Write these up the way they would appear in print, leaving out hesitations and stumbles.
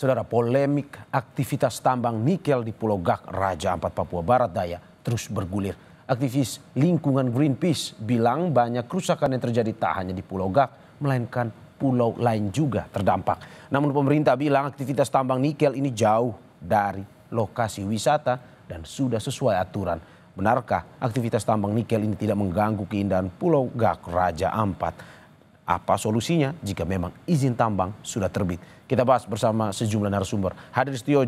Saudara, polemik aktivitas tambang nikel di Pulau Gak, Raja Ampat, Papua Barat Daya terus bergulir. Aktivis lingkungan Greenpeace bilang banyak kerusakan yang terjadi tak hanya di Pulau Gak, melainkan pulau lain juga terdampak. Namun pemerintah bilang aktivitas tambang nikel ini jauh dari lokasi wisata dan sudah sesuai aturan. Benarkah aktivitas tambang nikel ini tidak mengganggu keindahan Pulau Gak, Raja Ampat? Apa solusinya jika memang izin tambang sudah terbit? Kita bahas bersama sejumlah narasumber. Hadir di studio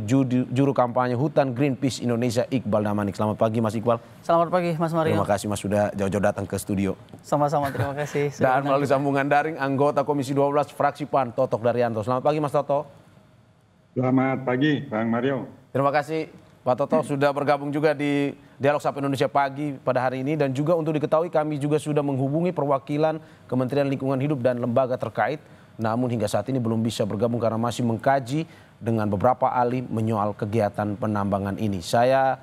juru kampanye hutan Greenpeace Indonesia, Iqbal Damanik. Selamat pagi Mas Iqbal. Selamat pagi Mas Mario. Terima kasih Mas sudah jauh-jauh datang ke studio. Sama-sama, terima kasih. Dan melalui sambungan daring anggota Komisi 12 Fraksi PAN, Totok Daryanto. Selamat pagi Mas Toto. Selamat pagi Bang Mario. Terima kasih Pak Toto sudah bergabung juga di Dialog Sapa Indonesia Pagi pada hari ini. Dan juga untuk diketahui kami juga sudah menghubungi perwakilan Kementerian Lingkungan Hidup dan lembaga terkait. Namun hingga saat ini belum bisa bergabung karena masih mengkaji dengan beberapa ahli menyoal kegiatan penambangan ini. Saya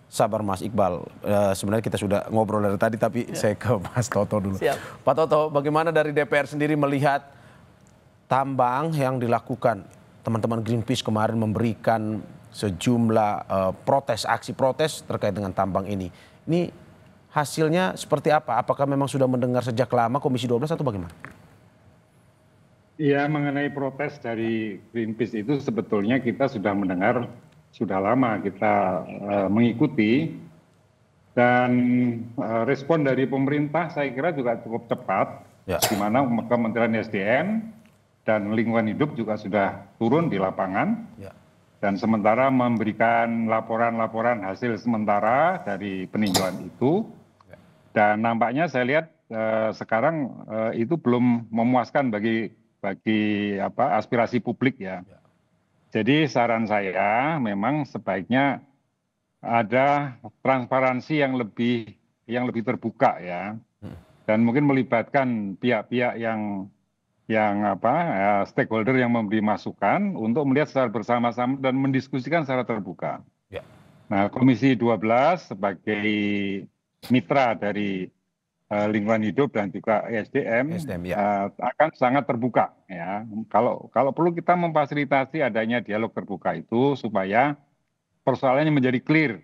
sabar Mas Iqbal, sebenarnya kita sudah ngobrol dari tadi tapi saya ke Mas Toto dulu. Siap. Pak Toto, bagaimana dari DPR sendiri melihat tambang yang dilakukan? Teman-teman Greenpeace kemarin memberikan sejumlah aksi protes terkait dengan tambang ini. Ini hasilnya seperti apa? Apakah memang sudah mendengar sejak lama Komisi 12 atau bagaimana? Ya, mengenai protes dari Greenpeace itu sebetulnya kita sudah mendengar sudah lama, kita mengikuti, dan respon dari pemerintah saya kira juga cukup cepat, di mana Kementerian SDM dan Lingkungan Hidup juga sudah turun di lapangan. Dan sementara memberikan laporan-laporan hasil sementara dari peninjauan itu. Dan nampaknya saya lihat sekarang itu belum memuaskan bagi aspirasi publik ya. Jadi saran saya memang sebaiknya ada transparansi yang lebih terbuka ya. Dan mungkin melibatkan pihak-pihak yang stakeholder yang memberi masukan untuk melihat secara bersama-sama dan mendiskusikan secara terbuka. Nah, Komisi 12 sebagai mitra dari Lingkungan Hidup dan juga SDM akan sangat terbuka ya. Kalau perlu kita memfasilitasi adanya dialog terbuka itu supaya persoalannya menjadi clear.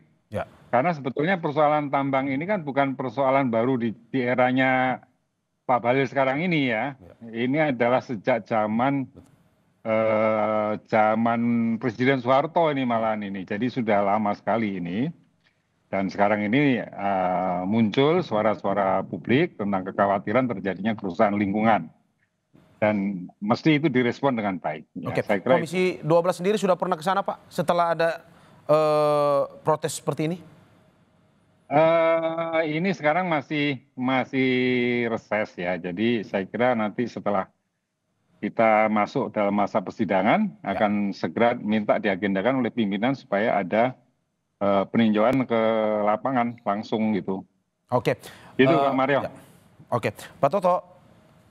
Karena sebetulnya persoalan tambang ini kan bukan persoalan baru di eranya Pak Bahlil sekarang ini ya. Ini adalah sejak zaman Presiden Soeharto ini malahan ini. Jadi sudah lama sekali ini. Dan sekarang ini muncul suara-suara publik tentang kekhawatiran terjadinya kerusakan lingkungan. Dan mesti itu direspon dengan baik. Oke, saya kira Komisi 12 sendiri sudah pernah ke sana Pak setelah ada protes seperti ini? Ini sekarang masih reses ya. Jadi saya kira nanti setelah kita masuk dalam masa persidangan akan segera minta diagendakan oleh pimpinan supaya ada peninjauan ke lapangan langsung gitu. Oke. Itu Pak Mario. Oke, Pak Toto,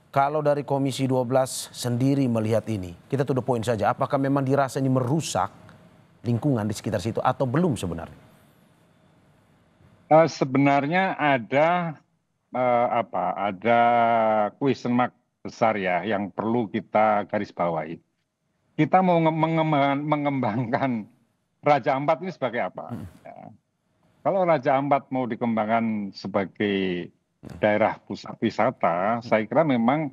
kalau dari Komisi 12 sendiri melihat ini, kita to the point saja. Apakah memang dirasa ini merusak lingkungan di sekitar situ atau belum sebenarnya? Sebenarnya ada question mark besar ya yang perlu kita garis bawahi. Kita mau mengembangkan Raja Ampat ini sebagai apa? Kalau Raja Ampat mau dikembangkan sebagai daerah pusat wisata, saya kira memang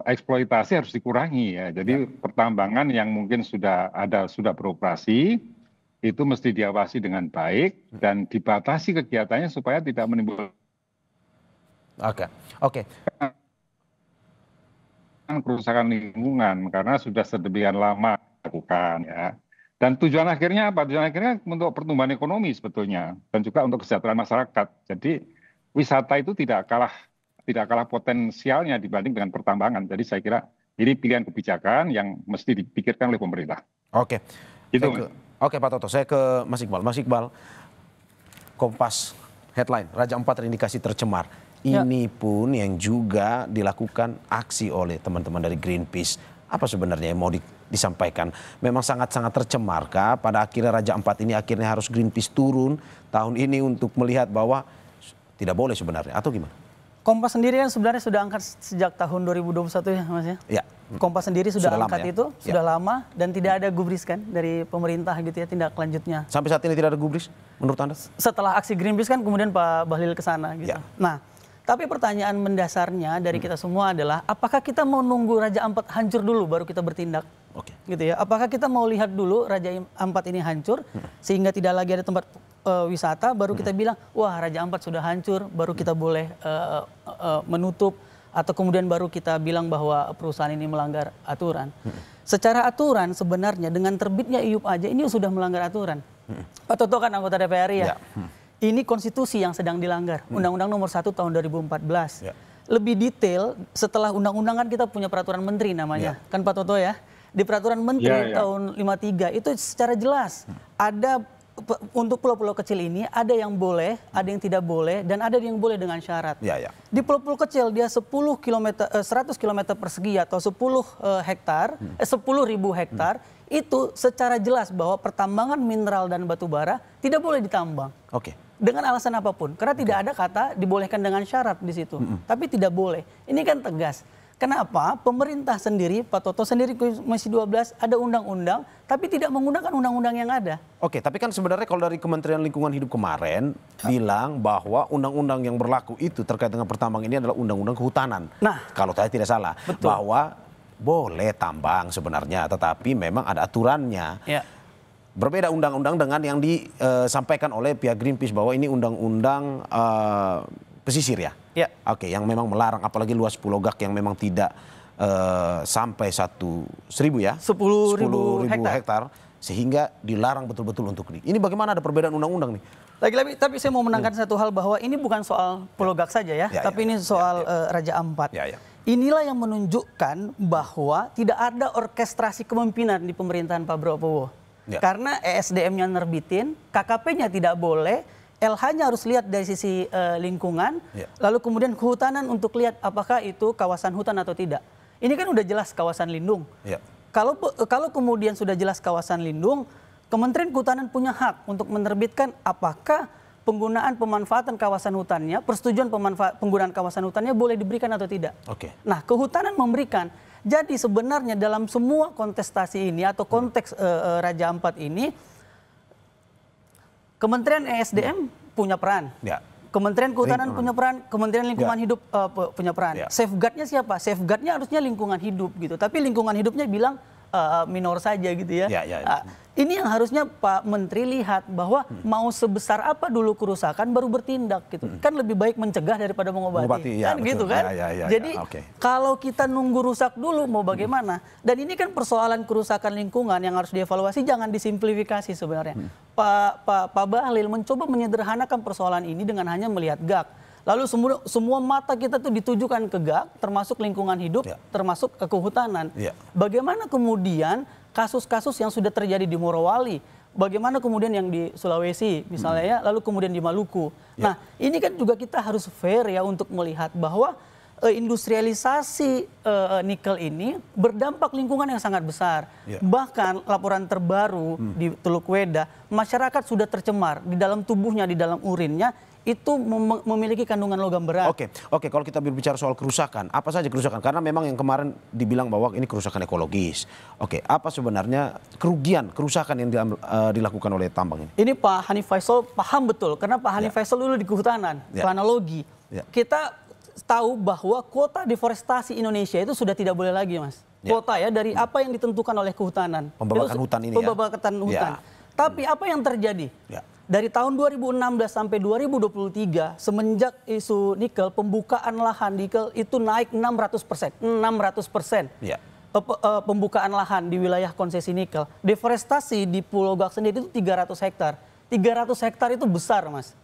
eksploitasi harus dikurangi ya. Jadi pertambangan yang mungkin sudah beroperasi itu mesti diawasi dengan baik dan dibatasi kegiatannya supaya tidak menimbulkan kerusakan lingkungan karena sudah sedemikian lama dilakukan ya. Dan tujuan akhirnya apa? Tujuan akhirnya untuk pertumbuhan ekonomi sebetulnya dan juga untuk kesejahteraan masyarakat. Jadi wisata itu tidak kalah potensialnya dibanding dengan pertambangan. Jadi saya kira ini pilihan kebijakan yang mesti dipikirkan oleh pemerintah. Oke. Gitu. Oke Pak Toto, saya ke Mas Iqbal. Mas Iqbal, Kompas headline Raja Ampat terindikasi tercemar. Ini pun yang juga dilakukan aksi oleh teman-teman dari Greenpeace. Apa sebenarnya yang mau disampaikan? Memang sangat-sangat tercemar kah? Pada akhirnya Raja Ampat ini akhirnya harus Greenpeace turun tahun ini untuk melihat bahwa tidak boleh sebenarnya atau gimana? Kompas sendiri kan sebenarnya sudah angkat sejak tahun 2021 ya Mas ya? Ya. Kompas sendiri sudah Sudah lama angkat ya? itu, Ya. sudah lama dan tidak ada gubris kan dari pemerintah gitu ya tindak lanjutnya. Sampai saat ini tidak ada gubris menurut Anda? Setelah aksi Greenpeace kan kemudian Pak Bahlil ke sana gitu. Ya. Nah, tapi pertanyaan mendasarnya dari kita semua adalah apakah kita mau nunggu Raja Ampat hancur dulu baru kita bertindak? Oke. Gitu ya. Apakah kita mau lihat dulu Raja Ampat ini hancur sehingga tidak lagi ada tempat wisata baru kita bilang wah Raja Ampat sudah hancur baru kita boleh menutup atau kemudian baru kita bilang bahwa perusahaan ini melanggar aturan. Secara aturan sebenarnya dengan terbitnya IUP aja ini sudah melanggar aturan. Pak Toto kan anggota DPR ya. Ini konstitusi yang sedang dilanggar. Undang-Undang nomor 1 tahun 2014. Ya. Lebih detail setelah undang-undang kan kita punya peraturan menteri namanya. Kan Pak Toto ya. Di peraturan menteri tahun 53 itu secara jelas ada untuk pulau-pulau kecil ini ada yang boleh, ada yang tidak boleh dan ada yang boleh dengan syarat. Di pulau-pulau kecil dia 100 km persegi atau 10 hektar, 10.000 hektar itu secara jelas bahwa pertambangan mineral dan batu bara tidak boleh ditambang. Oke. Dengan alasan apapun, karena tidak ada kata dibolehkan dengan syarat di situ, tapi tidak boleh. Ini kan tegas. Kenapa pemerintah sendiri, Pak Toto sendiri Komisi 12 ada undang-undang, tapi tidak menggunakan undang-undang yang ada. Oke, tapi kan sebenarnya kalau dari Kementerian Lingkungan Hidup kemarin bilang bahwa undang-undang yang berlaku itu terkait dengan pertambang ini adalah undang-undang kehutanan. Nah, kalau saya tidak salah, betul. bahwa boleh tambang sebenarnya, tetapi memang ada aturannya. Ya. Berbeda undang-undang dengan yang disampaikan oleh pihak Greenpeace bahwa ini undang-undang pesisir ya. Ya. Oke, yang memang melarang apalagi luas Pulau Gak yang memang tidak sampai 1.000 ya. 10.000 hektar sehingga dilarang betul-betul untuk ini. Ini bagaimana ada perbedaan undang-undang nih? Lagi-lagi, tapi saya mau menekankan satu hal bahwa ini bukan soal Pulau Gak saja ya, tapi ini soal Raja Ampat. Inilah yang menunjukkan bahwa tidak ada orkestrasi kepemimpinan di pemerintahan Pak Prabowo. Karena ESDM-nya nerbitin, KKP-nya tidak boleh, LH-nya harus lihat dari sisi lingkungan, lalu kemudian kehutanan untuk lihat apakah itu kawasan hutan atau tidak. Ini kan udah jelas kawasan lindung. Kalau kemudian sudah jelas kawasan lindung, Kementerian Kehutanan punya hak untuk menerbitkan apakah penggunaan pemanfaatan kawasan hutannya, persetujuan penggunaan kawasan hutannya boleh diberikan atau tidak. Nah, kehutanan memberikan. Jadi sebenarnya dalam semua kontestasi ini atau konteks Raja Ampat ini, Kementerian ESDM punya peran. Kementerian Kehutanan punya peran, Kementerian Lingkungan Hidup punya peran. Safeguard-nya siapa? Safeguard-nya harusnya lingkungan hidup gitu. Tapi lingkungan hidupnya bilang minor saja gitu ya. Ini yang harusnya Pak Menteri lihat bahwa mau sebesar apa dulu kerusakan baru bertindak gitu. Kan lebih baik mencegah daripada mengobati. Kan gitu kan. Jadi kalau kita nunggu rusak dulu mau bagaimana? Dan ini kan persoalan kerusakan lingkungan yang harus dievaluasi, jangan disimplifikasi sebenarnya. Pak Bahlil mencoba menyederhanakan persoalan ini dengan hanya melihat GAK. Lalu semua mata kita tuh ditujukan ke GAK, termasuk lingkungan hidup, termasuk kehutanan. Bagaimana kemudian kasus-kasus yang sudah terjadi di Morowali, bagaimana kemudian yang di Sulawesi misalnya ya, lalu kemudian di Maluku. Nah, ini kan juga kita harus fair ya untuk melihat bahwa industrialisasi nikel ini berdampak lingkungan yang sangat besar. Bahkan laporan terbaru di Teluk Weda, masyarakat sudah tercemar di dalam tubuhnya, di dalam urinnya, itu memiliki kandungan logam berat. Oke, kalau kita berbicara soal kerusakan, apa saja kerusakan? Karena memang yang kemarin dibilang bahwa ini kerusakan ekologis. Apa sebenarnya kerusakan yang dilakukan oleh tambang ini? Ini Pak Hanif Faisal paham betul, karena Pak Hanif Faisal dulu di kehutanan, planologi. Kita tahu bahwa kuota deforestasi Indonesia itu sudah tidak boleh lagi, Mas. Kuota ya dari apa yang ditentukan oleh kehutanan. Pembakaran hutan ini Pembakaran hutan. Tapi apa yang terjadi? Dari tahun 2016 sampai 2023, semenjak isu nikel, pembukaan lahan nikel itu naik 600%. 600%. Pembukaan lahan di wilayah konsesi nikel. Deforestasi di Pulau Gak sendiri itu 300 hektar. 300 hektar itu besar, Mas.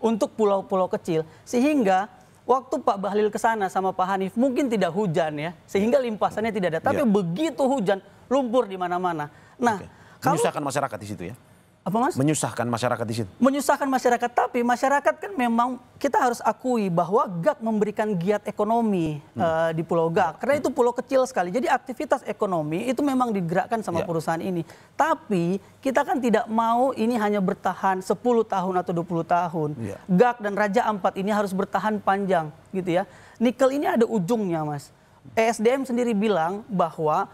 Untuk pulau-pulau kecil. Sehingga waktu Pak Bahlil ke sana sama Pak Hanif mungkin tidak hujan ya. Sehingga limpasannya tidak ada. Tapi begitu hujan, lumpur di mana-mana. Nah, menyusahkan masyarakat di situ ya? Apa, Mas? Menyusahkan masyarakat di situ. Menyusahkan masyarakat, tapi masyarakat kan memang kita harus akui bahwa GAK memberikan giat ekonomi di Pulau Gak. Karena itu pulau kecil sekali. Jadi aktivitas ekonomi itu memang digerakkan sama perusahaan ini. Tapi kita kan tidak mau ini hanya bertahan 10 tahun atau 20 tahun. GAK dan Raja Ampat ini harus bertahan panjang gitu ya. Nikel ini ada ujungnya, Mas. ESDM sendiri bilang bahwa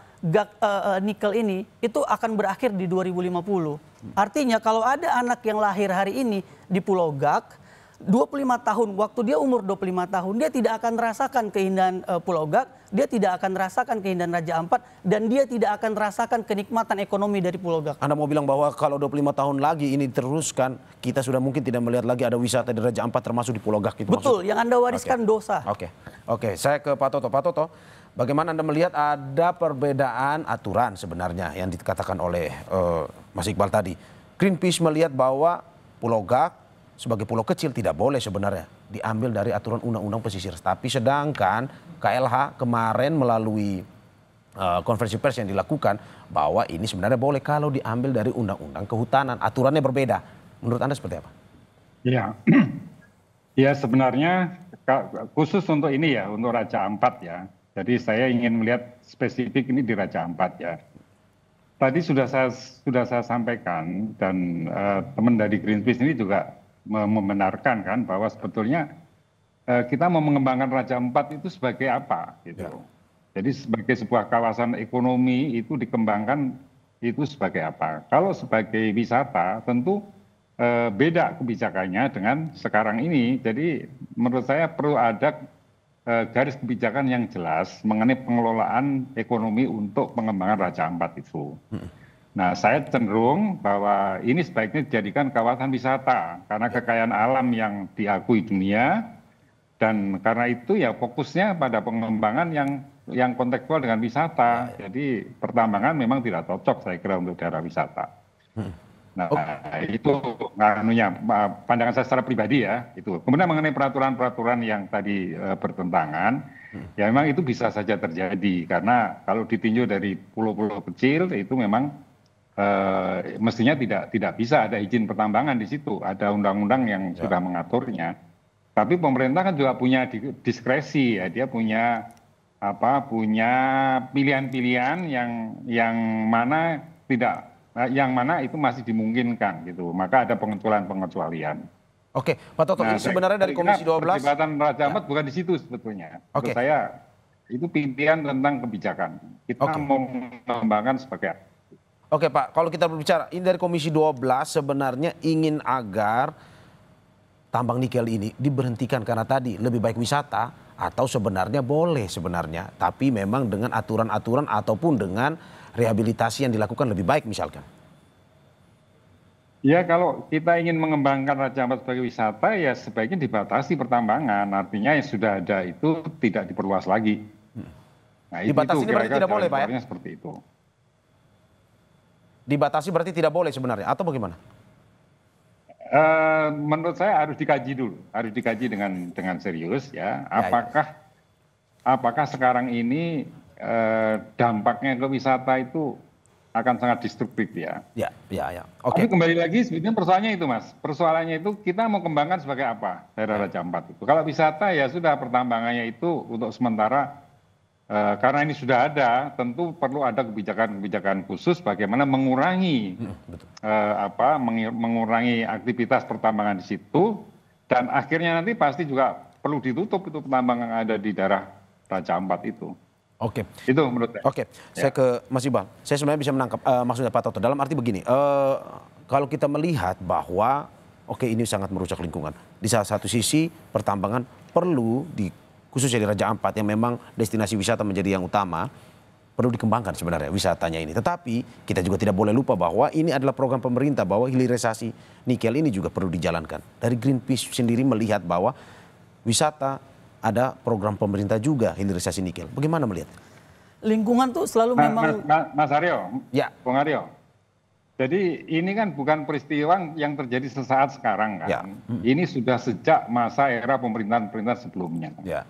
nikel ini itu akan berakhir di 2050. Artinya kalau ada anak yang lahir hari ini di Pulau Gak, 25 tahun, waktu dia umur 25 tahun, dia tidak akan merasakan keindahan Pulau Gak, dia tidak akan merasakan keindahan Raja Ampat, dan dia tidak akan merasakan kenikmatan ekonomi dari Pulau Gak. Anda mau bilang bahwa kalau 25 tahun lagi ini diteruskan, kita sudah mungkin tidak melihat lagi ada wisata di Raja Ampat termasuk di Pulau Gak itu? Betul, yang Anda wariskan dosa. Oke, saya ke Pak Toto. Pak Toto, bagaimana Anda melihat ada perbedaan aturan sebenarnya yang dikatakan oleh Mas Iqbal tadi? Greenpeace melihat bahwa Pulau Gak sebagai pulau kecil tidak boleh sebenarnya diambil dari aturan undang-undang pesisir. Tapi sedangkan KLH kemarin melalui konferensi pers yang dilakukan bahwa ini sebenarnya boleh kalau diambil dari undang-undang kehutanan. Aturannya berbeda. Menurut Anda seperti apa? Ya, ya sebenarnya khusus untuk ini ya, untuk Raja Ampat ya. Jadi saya ingin melihat spesifik ini di Raja Ampat ya. Tadi sudah saya sampaikan dan teman dari Greenpeace ini juga membenarkan kan bahwa sebetulnya kita mau mengembangkan Raja Ampat itu sebagai apa gitu. Ya. Jadi sebagai sebuah kawasan ekonomi itu dikembangkan itu sebagai apa. Kalau sebagai wisata tentu beda kebijakannya dengan sekarang ini. Jadi menurut saya perlu ada garis kebijakan yang jelas mengenai pengelolaan ekonomi untuk pengembangan Raja Ampat itu. Nah, saya cenderung bahwa ini sebaiknya dijadikan kawasan wisata karena kekayaan alam yang diakui dunia, dan karena itu ya fokusnya pada pengembangan yang kontekstual dengan wisata. Jadi pertambangan memang tidak cocok saya kira untuk daerah wisata. Nah, itu pandangan saya secara pribadi ya itu. Kemudian mengenai peraturan-peraturan yang tadi bertentangan, ya memang itu bisa saja terjadi karena kalau ditinjau dari pulau-pulau kecil itu memang mestinya tidak bisa ada izin pertambangan di situ, ada undang-undang yang sudah mengaturnya. Tapi pemerintah kan juga punya diskresi ya, dia punya pilihan-pilihan yang mana itu masih dimungkinkan gitu. Maka ada pengecualian. Oke, Pak Toto, ini sebenarnya dari Komisi 12 perdebatan Raja Ampat bukan di situ sebetulnya. Menurut saya itu pimpinan tentang kebijakan. Kita mau mengembangkan sebagai apa? Oke Pak, kalau kita berbicara ini dari Komisi 12 sebenarnya ingin agar tambang nikel ini diberhentikan karena tadi lebih baik wisata atau sebenarnya boleh sebenarnya, tapi memang dengan aturan-aturan ataupun dengan rehabilitasi yang dilakukan lebih baik misalkan. Ya kalau kita ingin mengembangkan Raja Ampat sebagai wisata ya sebaiknya dibatasi pertambangan, artinya yang sudah ada itu tidak diperluas lagi. Nah, dibatasi ini berarti tidak boleh Pak ya? Seperti itu. Dibatasi berarti tidak boleh sebenarnya atau bagaimana? Menurut saya harus dikaji dulu, harus dikaji dengan serius ya. Apakah sekarang ini dampaknya ke wisata itu akan sangat destruktif ya? Ya. Oke. Tapi kembali lagi sebetulnya persoalannya itu Mas, persoalannya itu kita mau kembangkan sebagai apa daerah Raja Ampat itu. Kalau wisata ya sudah pertambangannya itu untuk sementara. Karena ini sudah ada, tentu perlu ada kebijakan-kebijakan khusus bagaimana mengurangi mengurangi aktivitas pertambangan di situ, dan akhirnya nanti pasti juga perlu ditutup itu pertambangan yang ada di daerah Raja Ampat itu. Oke. Itu menurut saya. Oke, saya ke Mas Iqbal. Saya sebenarnya bisa menangkap maksudnya Pak Toto. Dalam arti begini, kalau kita melihat bahwa ini sangat merusak lingkungan. Di salah satu sisi pertambangan perlu khususnya di Raja Ampat yang memang destinasi wisata menjadi yang utama, perlu dikembangkan sebenarnya wisatanya ini. Tetapi kita juga tidak boleh lupa bahwa ini adalah program pemerintah, bahwa hilirisasi nikel ini juga perlu dijalankan. Dari Greenpeace sendiri melihat bahwa wisata ada program pemerintah juga hilirisasi nikel. Bagaimana melihat? Lingkungan tuh selalu memang... Mas Aryo, Bung Aryo. Jadi ini kan bukan peristiwa yang terjadi sesaat sekarang kan. Ya. Ini sudah sejak masa era pemerintahan sebelumnya. Ya.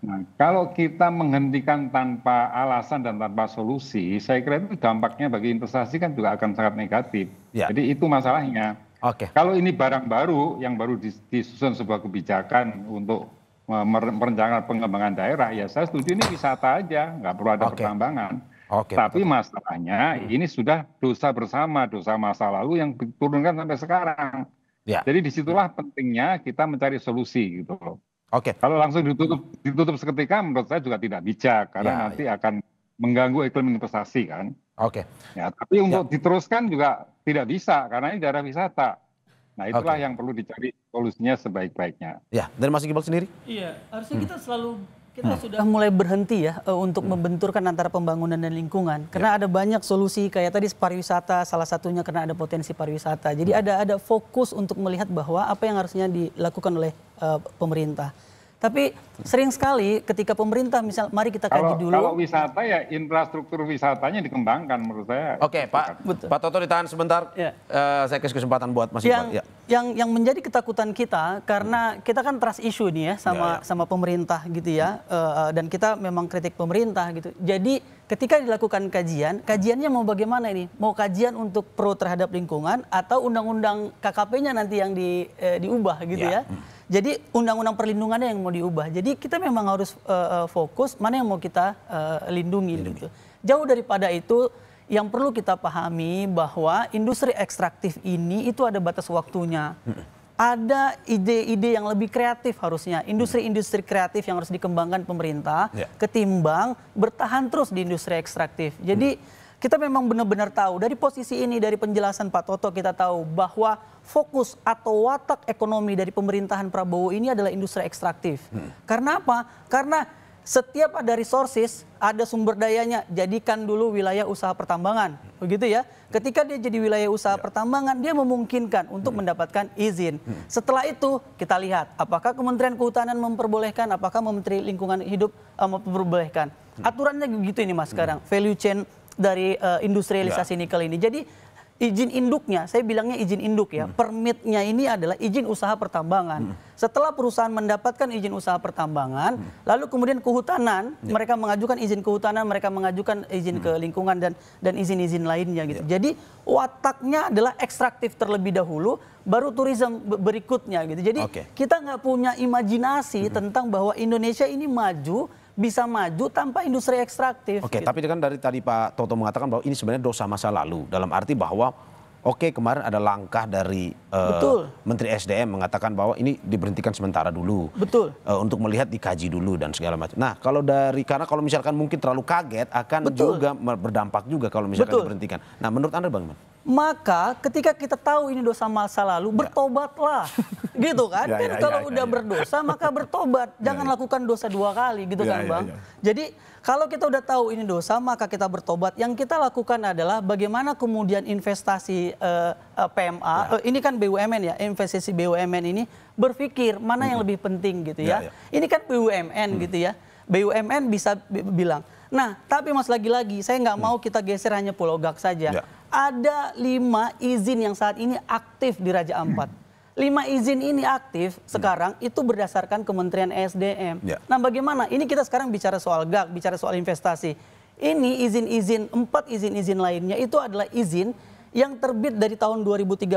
Nah, kalau kita menghentikan tanpa alasan dan tanpa solusi, saya kira itu dampaknya bagi investasi kan juga akan sangat negatif. Ya. Jadi itu masalahnya. Kalau ini barang baru yang baru disusun sebuah kebijakan untuk merencanakan pengembangan daerah, ya saya setuju ini wisata aja, nggak perlu ada pertambangan. Tapi masalahnya ini sudah dosa bersama, dosa masa lalu yang diturunkan sampai sekarang. Ya. Jadi disitulah pentingnya kita mencari solusi gitu loh. Oke. Kalau langsung ditutup seketika menurut saya juga tidak bijak karena nanti akan mengganggu iklim investasi kan. Oke. Ya, tapi untuk diteruskan juga tidak bisa karena ini daerah wisata. Nah, itulah yang perlu dicari solusinya sebaik-baiknya. Ya, dari Mas Iqbal sendiri? Iya, harusnya kita sudah mulai berhenti ya untuk membenturkan antara pembangunan dan lingkungan. Karena ada banyak solusi kayak tadi pariwisata, salah satunya karena ada potensi pariwisata. Jadi ada fokus untuk melihat bahwa apa yang harusnya dilakukan oleh pemerintah. Tapi sering sekali ketika pemerintah misal mari kita kaji dulu. Kalau wisata ya infrastruktur wisatanya dikembangkan menurut saya. Oke, Pak Toto ditahan sebentar. Ya. Saya kasih kesempatan buat Mas Iqbal. Yang menjadi ketakutan kita karena kita kan trust issue nih ya sama pemerintah gitu ya. Dan kita memang kritik pemerintah gitu. Jadi ketika dilakukan kajiannya mau bagaimana ini? Mau kajian untuk pro terhadap lingkungan atau undang-undang KKP-nya nanti yang diubah gitu ya. Jadi undang-undang perlindungannya yang mau diubah. Jadi kita memang harus fokus mana yang mau kita lindungi gitu. Jauh daripada itu yang perlu kita pahami bahwa industri ekstraktif ini itu ada batas waktunya. Ada ide-ide yang lebih kreatif harusnya. Industri-industri kreatif yang harus dikembangkan pemerintah ketimbang bertahan terus di industri ekstraktif. Jadi kita memang benar-benar tahu dari posisi ini, dari penjelasan Pak Toto kita tahu bahwa fokus atau watak ekonomi dari pemerintahan Prabowo ini adalah industri ekstraktif. Karena apa? Karena setiap ada resources, ada sumber dayanya, jadikan dulu wilayah usaha pertambangan. Begitu ya. Ketika dia jadi wilayah usaha pertambangan, dia memungkinkan untuk mendapatkan izin. Setelah itu kita lihat apakah Kementerian Kehutanan memperbolehkan, apakah Menteri Lingkungan Hidup memperbolehkan. Aturannya begitu ini Mas sekarang, value chain dari industrialisasi nikel ini. Jadi izin induknya, saya bilangnya izin induk ya, permitnya ini adalah izin usaha pertambangan. Setelah perusahaan mendapatkan izin usaha pertambangan, lalu kemudian kehutanan, mereka mengajukan izin kehutanan, mereka mengajukan izin ke lingkungan dan izin-izin lainnya gitu. Jadi wataknya adalah ekstraktif terlebih dahulu, baru tourism berikutnya gitu. Jadi kita nggak punya imajinasi tentang bahwa Indonesia ini bisa maju tanpa industri ekstraktif. Oke, gitu. tapi kan dari tadi Pak Toto mengatakan bahwa ini sebenarnya dosa masa lalu. Dalam arti bahwa kemarin ada langkah dari Menteri SDM mengatakan bahwa ini diberhentikan sementara dulu. Betul. Untuk melihat dikaji dulu dan segala macam. Nah, karena kalau misalkan mungkin terlalu kaget akan juga berdampak juga kalau misalkan diberhentikan. Nah, menurut Anda bagaimana? Maka ketika kita tahu ini dosa masa lalu, bertobatlah. Gitu kan? Kalau udah berdosa maka bertobat. Jangan lakukan dosa dua kali gitu kan Bang. Jadi kalau kita udah tahu ini dosa maka kita bertobat. Yang kita lakukan adalah bagaimana kemudian investasi PMA, ini kan BUMN ya, investasi BUMN ini berpikir mana yang lebih penting gitu ya. Ini kan BUMN gitu ya. BUMN bisa bilang, nah tapi Mas lagi-lagi saya nggak mau kita geser hanya Pulau Gak saja. Ada 5 izin yang saat ini aktif di Raja Ampat. 5 izin ini aktif sekarang itu berdasarkan Kementerian SDM. Nah bagaimana? Ini kita sekarang bicara soal GAK, bicara soal investasi. Ini izin-izin, 4 izin-izin lainnya itu adalah izin yang terbit dari tahun 2013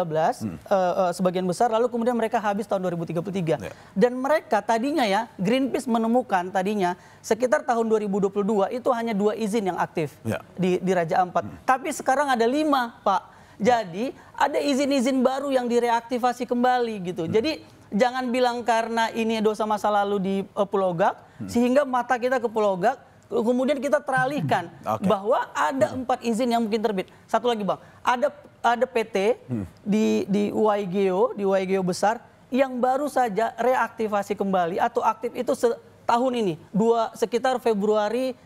sebagian besar, lalu kemudian mereka habis tahun 2033. Dan mereka tadinya ya, Greenpeace menemukan tadinya sekitar tahun 2022 itu hanya 2 izin yang aktif di Raja Ampat. Tapi sekarang ada 5 Pak. Jadi ada izin-izin baru yang direaktivasi kembali gitu. Jadi jangan bilang karena ini dosa masa lalu di Pulau Gak, sehingga mata kita ke Pulau Gak, kemudian kita teralihkan bahwa ada 4 izin yang mungkin terbit. Satu lagi Bang, ada PT di YGO besar yang baru saja reaktivasi kembali atau aktif itu tahun ini, sekitar Februari,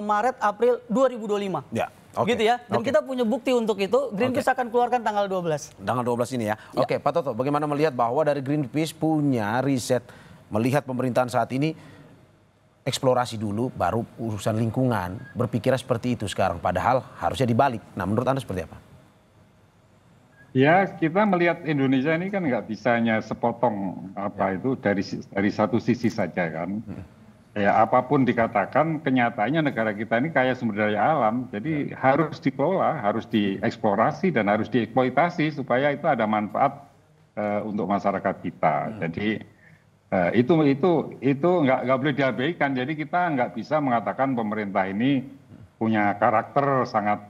Maret, April 2025. Gitu ya. Dan kita punya bukti untuk itu. Greenpeace akan keluarkan tanggal 12. Tanggal 12 ini ya. Oke, Pak Toto, bagaimana melihat bahwa dari Greenpeace punya riset melihat pemerintahan saat ini eksplorasi dulu baru urusan lingkungan, berpikirnya seperti itu sekarang, padahal harusnya dibalik. Nah, menurut Anda seperti apa? Ya, kita melihat Indonesia ini kan nggak bisa hanya sepotong itu dari satu sisi saja kan. Ya, apapun dikatakan, kenyataannya negara kita ini kaya sumber daya alam, jadi harus dikelola, harus dieksplorasi dan harus dieksploitasi supaya itu ada manfaat untuk masyarakat kita. Jadi itu nggak boleh diabaikan. Jadi kita nggak bisa mengatakan pemerintah ini punya karakter sangat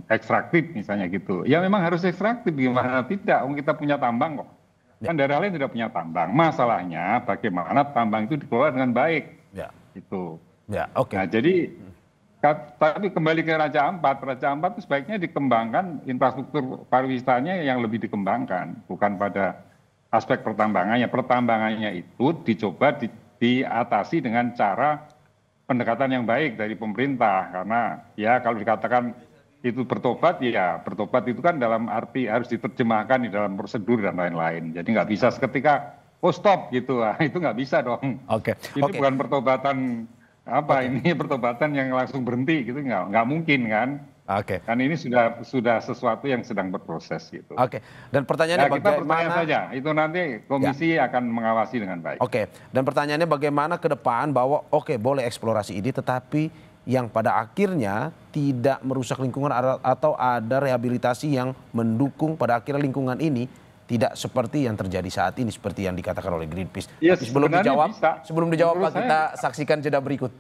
ekstraktif misalnya gitu. Ya memang harus ekstraktif, gimana tidak? Kita punya tambang kok. Kan daerah lain tidak punya tambang. Masalahnya bagaimana tambang itu dikelola dengan baik. Itu. Nah, jadi tapi kembali ke Raja Ampat. Raja Ampat itu sebaiknya dikembangkan infrastruktur pariwisatanya yang lebih dikembangkan, bukan pada aspek pertambangannya. Pertambangannya itu dicoba diatasi dengan cara pendekatan yang baik dari pemerintah. Karena ya kalau dikatakan itu bertobat, ya bertobat itu kan dalam arti harus diterjemahkan di dalam prosedur dan lain-lain. Jadi nggak bisa seketika, oh stop gitu, itu nggak bisa dong. Itu bukan pertobatan ini pertobatan yang langsung berhenti gitu, nggak mungkin kan. Kan ini sudah sesuatu yang sedang berproses gitu. Dan pertanyaannya kita percaya saja, itu nanti komisi akan mengawasi dengan baik. Dan pertanyaannya bagaimana ke depan bahwa boleh eksplorasi ini, tetapi yang pada akhirnya tidak merusak lingkungan atau ada rehabilitasi yang mendukung pada akhirnya lingkungan ini tidak seperti yang terjadi saat ini, seperti yang dikatakan oleh Greenpeace. Ya, sebelum dijawab Pak, kita saksikan jeda berikut.